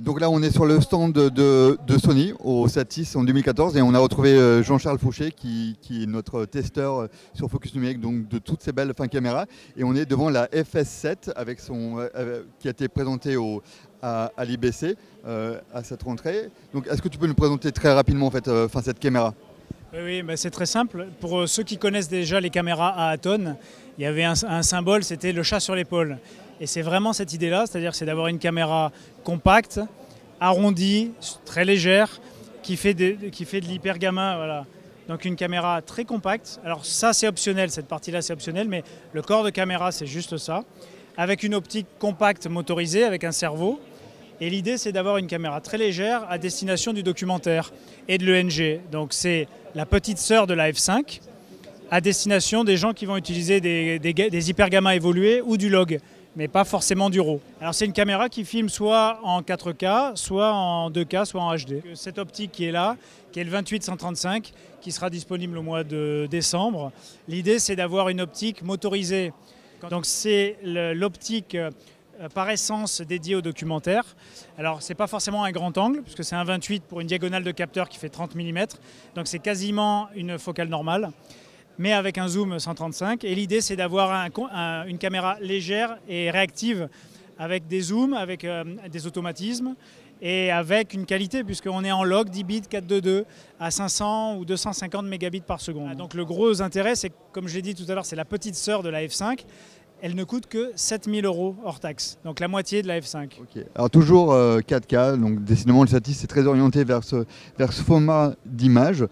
Donc là, on est sur le stand de Sony au Satis en 2014 et on a retrouvé Jean-Charles Fauché qui est notre testeur sur Focus Numérique, donc de toutes ces belles caméras. Et on est devant la FS7 avec qui a été présentée à l'IBC à cette rentrée. Donc est-ce que tu peux nous présenter très rapidement en fait, cette caméra? Oui, bah c'est très simple. Pour ceux qui connaissent déjà les caméras à Aton, il y avait un symbole, c'était le chat sur l'épaule. Et c'est vraiment cette idée-là, c'est-à-dire c'est d'avoir une caméra compacte, arrondie, très légère, qui fait de l'hypergamin. Voilà. Donc une caméra très compacte. Alors ça c'est optionnel, cette partie-là c'est optionnel, mais le corps de caméra c'est juste ça. Avec une optique compacte motorisée, avec un cerveau. Et l'idée c'est d'avoir une caméra très légère à destination du documentaire et de l'ENG. Donc c'est la petite sœur de la F5 à destination des gens qui vont utiliser des hypergammas évolués ou du log, mais pas forcément du RAW. Alors c'est une caméra qui filme soit en 4K, soit en 2K, soit en HD. Cette optique qui est là, qui est le 28-135, qui sera disponible au mois de décembre. L'idée c'est d'avoir une optique motorisée. Donc c'est l'optique par essence dédiée au documentaire. Alors c'est pas forcément un grand angle, puisque c'est un 28 pour une diagonale de capteur qui fait 30 mm. Donc c'est quasiment une focale normale, mais avec un zoom 135. Et l'idée, c'est d'avoir une caméra légère et réactive, avec des zooms, avec des automatismes, et avec une qualité, puisqu'on est en log 10 bits 422 à 500 ou 250 mégabits par seconde. Donc le gros intérêt, c'est, comme je l'ai dit tout à l'heure, c'est la petite sœur de la F5. Elle ne coûte que 7 000 € hors taxe, donc la moitié de la F5. Okay. Alors toujours 4K, donc décidément le Satis est très orienté vers ce format d'image,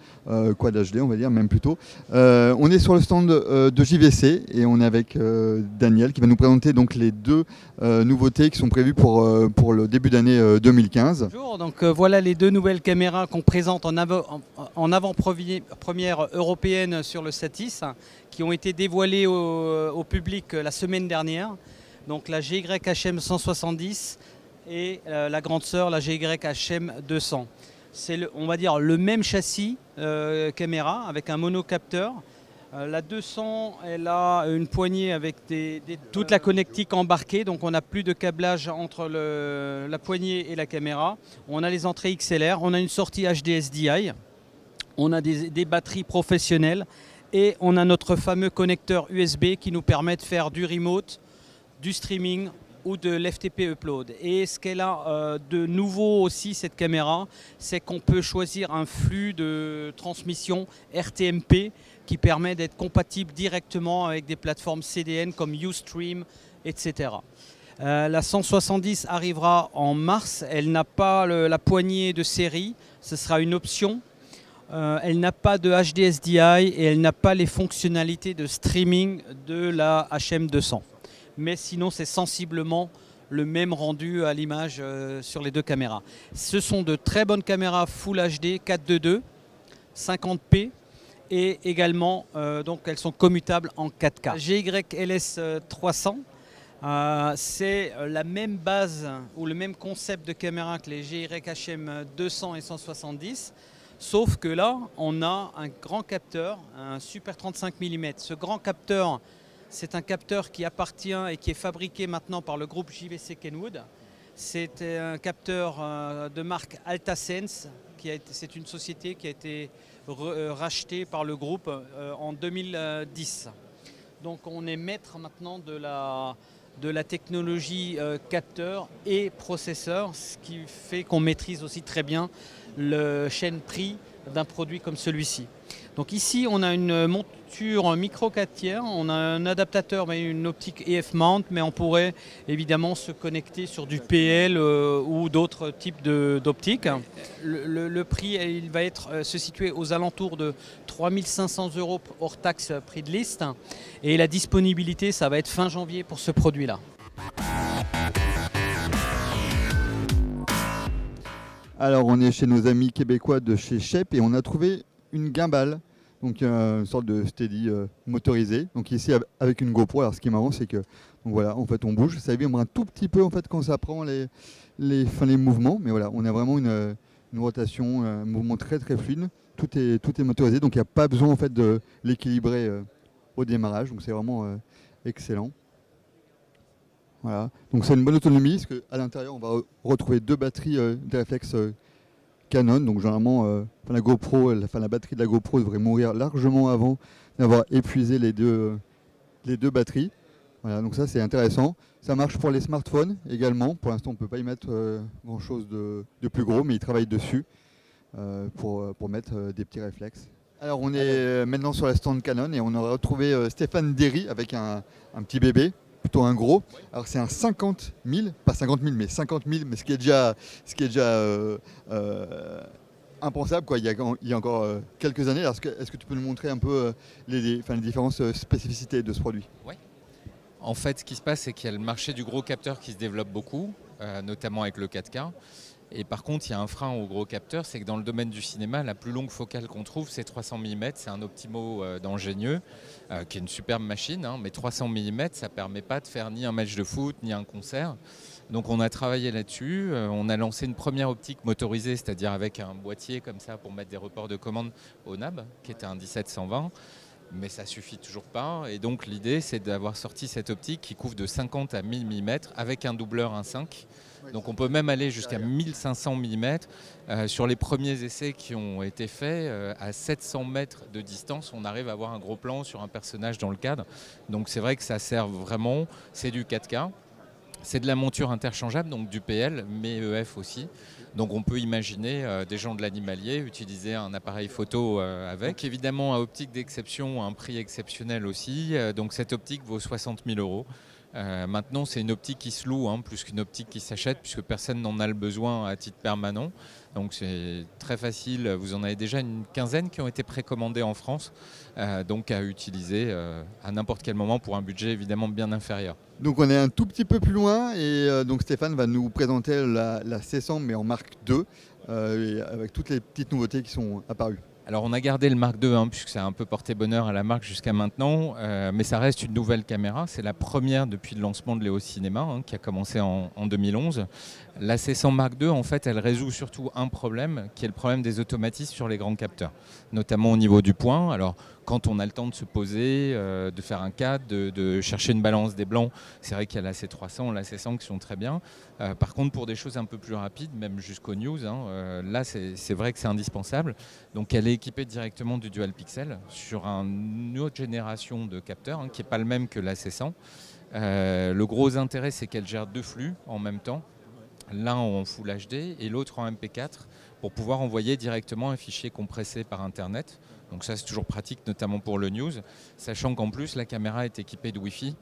Quad HD on va dire, même plutôt. On est sur le stand de JVC et on est avec Daniel qui va nous présenter donc les deux nouveautés qui sont prévues pour le début d'année 2015. Bonjour, donc voilà les deux nouvelles caméras qu'on présente en avant-première européenne sur le Satis, qui ont été dévoilées au public la semaine dernière. Donc la GY-HM 170 et la grande sœur, la GY-HM 200. C'est, on va dire, le même châssis caméra avec un monocapteur. La 200, elle a une poignée avec toute la connectique embarquée, donc on n'a plus de câblage entre la poignée et la caméra. On a les entrées XLR, on a une sortie HDSDI, on a des batteries professionnelles et on a notre fameux connecteur USB qui nous permet de faire du remote, du streaming ou de l'FTP upload. Et ce qu'elle a de nouveau aussi, cette caméra, c'est qu'on peut choisir un flux de transmission RTMP qui permet d'être compatible directement avec des plateformes CDN comme Ustream, etc. La 170 arrivera en mars, elle n'a pas la poignée de série, ce sera une option. Elle n'a pas de HDSDI et elle n'a pas les fonctionnalités de streaming de la HM200. Mais sinon, c'est sensiblement le même rendu à l'image sur les deux caméras. Ce sont de très bonnes caméras Full HD 422, 50p et également, donc elles sont commutables en 4K. GYLS 300, c'est la même base ou le même concept de caméra que les GYHM 200 et 170. Sauf que là, on a un grand capteur, un Super 35 mm. Ce grand capteur, c'est un capteur qui appartient et qui est fabriqué maintenant par le groupe JVC Kenwood. C'est un capteur de marque Altasense. C'est une société qui a été rachetée par le groupe en 2010. Donc on est maître maintenant de la technologie capteur et processeur, ce qui fait qu'on maîtrise aussi très bien le chaîne prix d'un produit comme celui-ci. Donc ici on a une monture micro 4 tiers, on a un adaptateur mais une optique EF mount, mais on pourrait évidemment se connecter sur du PL ou d'autres types d'optiques. Le prix il va se situer aux alentours de 3 500 € hors taxe prix de liste, et la disponibilité ça va être fin janvier pour ce produit-là. Alors on est chez nos amis québécois de chez Shep et on a trouvé une gimbal, donc une sorte de steady motorisé. Donc ici avec une GoPro. Alors ce qui est marrant, c'est que donc voilà, en fait on bouge, ça vibre un tout petit peu en fait quand ça prend les mouvements, mais voilà, on a vraiment une rotation, un mouvement très très fluide. Tout est motorisé, donc il n'y a pas besoin en fait de l'équilibrer au démarrage. Donc c'est vraiment excellent. Voilà. Donc c'est une bonne autonomie, parce qu'à l'intérieur, on va retrouver 2 batteries des réflexes Canon. Donc généralement, la batterie de la GoPro devrait mourir largement avant d'avoir épuisé les deux batteries. Voilà, donc ça c'est intéressant. Ça marche pour les smartphones également. Pour l'instant, on ne peut pas y mettre grand chose de plus gros, mais ils travaillent dessus pour mettre des petits réflexes. Alors on est maintenant sur la stand Canon et on aurait retrouvé Stéphane Derry avec un petit bébé, plutôt un gros. Alors c'est un 50 000, pas 50 000 mais 50 000, mais ce qui est déjà impensable quoi. Il y a encore quelques années. Alors, est-ce que tu peux nous montrer un peu les différentes spécificités de ce produit? Oui. En fait, ce qui se passe, c'est qu'il y a le marché du gros capteur qui se développe beaucoup, notamment avec le 4K. Et par contre, il y a un frein au gros capteur, c'est que dans le domaine du cinéma, la plus longue focale qu'on trouve, c'est 300 mm. C'est un Optimo d'Angenieux, qui est une superbe machine, hein, mais 300 mm, ça ne permet pas de faire ni un match de foot, ni un concert. Donc on a travaillé là-dessus. On a lancé une première optique motorisée, c'est-à-dire avec un boîtier comme ça pour mettre des reports de commande au NAB, qui était un 17-120. Mais ça ne suffit toujours pas. Et donc l'idée, c'est d'avoir sorti cette optique qui couvre de 50 à 1000 mm avec un doubleur 1.5. Donc on peut même aller jusqu'à 1500 mm. Sur les premiers essais qui ont été faits, à 700 mètres de distance, on arrive à avoir un gros plan sur un personnage dans le cadre. Donc c'est vrai que ça sert vraiment, c'est du 4K. C'est de la monture interchangeable, donc du PL, mais EF aussi. Donc on peut imaginer des gens de l'animalier utiliser un appareil photo avec. Donc évidemment, à optique d'exception, un prix exceptionnel aussi. Donc cette optique vaut 60 000 €. Maintenant, c'est une optique qui se loue, hein, plus qu'une optique qui s'achète, puisque personne n'en a le besoin à titre permanent. Donc c'est très facile. Vous en avez déjà une quinzaine qui ont été précommandées en France, donc à utiliser à n'importe quel moment pour un budget évidemment bien inférieur. Donc on est un tout petit peu plus loin et donc Stéphane va nous présenter la C100 mais en Mark II avec toutes les petites nouveautés qui sont apparues. Alors on a gardé le Mark II, hein, puisque ça a un peu porté bonheur à la marque jusqu'à maintenant, mais ça reste une nouvelle caméra. C'est la première depuis le lancement de l'EOS Cinéma, hein, qui a commencé en 2011. La C100 Mark II, en fait, elle résout surtout un problème, qui est le problème des automatismes sur les grands capteurs, notamment au niveau du point. Alors quand on a le temps de se poser, de faire un cadre, de chercher une balance des blancs, c'est vrai qu'il y a la C300, la C100 qui sont très bien. Par contre, pour des choses un peu plus rapides, même jusqu'aux news, hein, là c'est vrai que c'est indispensable. Donc elle est équipée directement du Dual Pixel sur une autre génération de capteurs, hein, qui n'est pas le même que la C100. Le gros intérêt, c'est qu'elle gère 2 flux en même temps, l'un en Full HD et l'autre en MP4, pour pouvoir envoyer directement un fichier compressé par Internet. Donc ça, c'est toujours pratique, notamment pour le news, sachant qu'en plus, la caméra est équipée de Wi-Fi,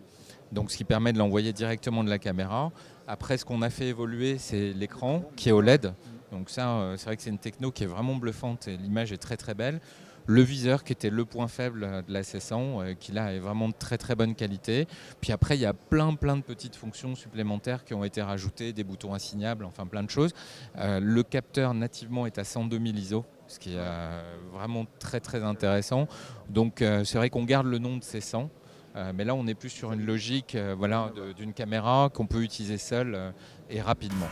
donc ce qui permet de l'envoyer directement de la caméra. Après, ce qu'on a fait évoluer, c'est l'écran qui est OLED. Donc ça, c'est vrai que c'est une techno qui est vraiment bluffante et l'image est très très belle. Le viseur qui était le point faible de la C100, qui là est vraiment de très très bonne qualité. Puis après, il y a plein de petites fonctions supplémentaires qui ont été rajoutées, des boutons assignables, enfin plein de choses. Le capteur nativement est à 102 000 ISO, ce qui est vraiment très très intéressant. Donc c'est vrai qu'on garde le nom de C100. Mais là, on est plus sur une logique voilà, d'une caméra qu'on peut utiliser seule et rapidement.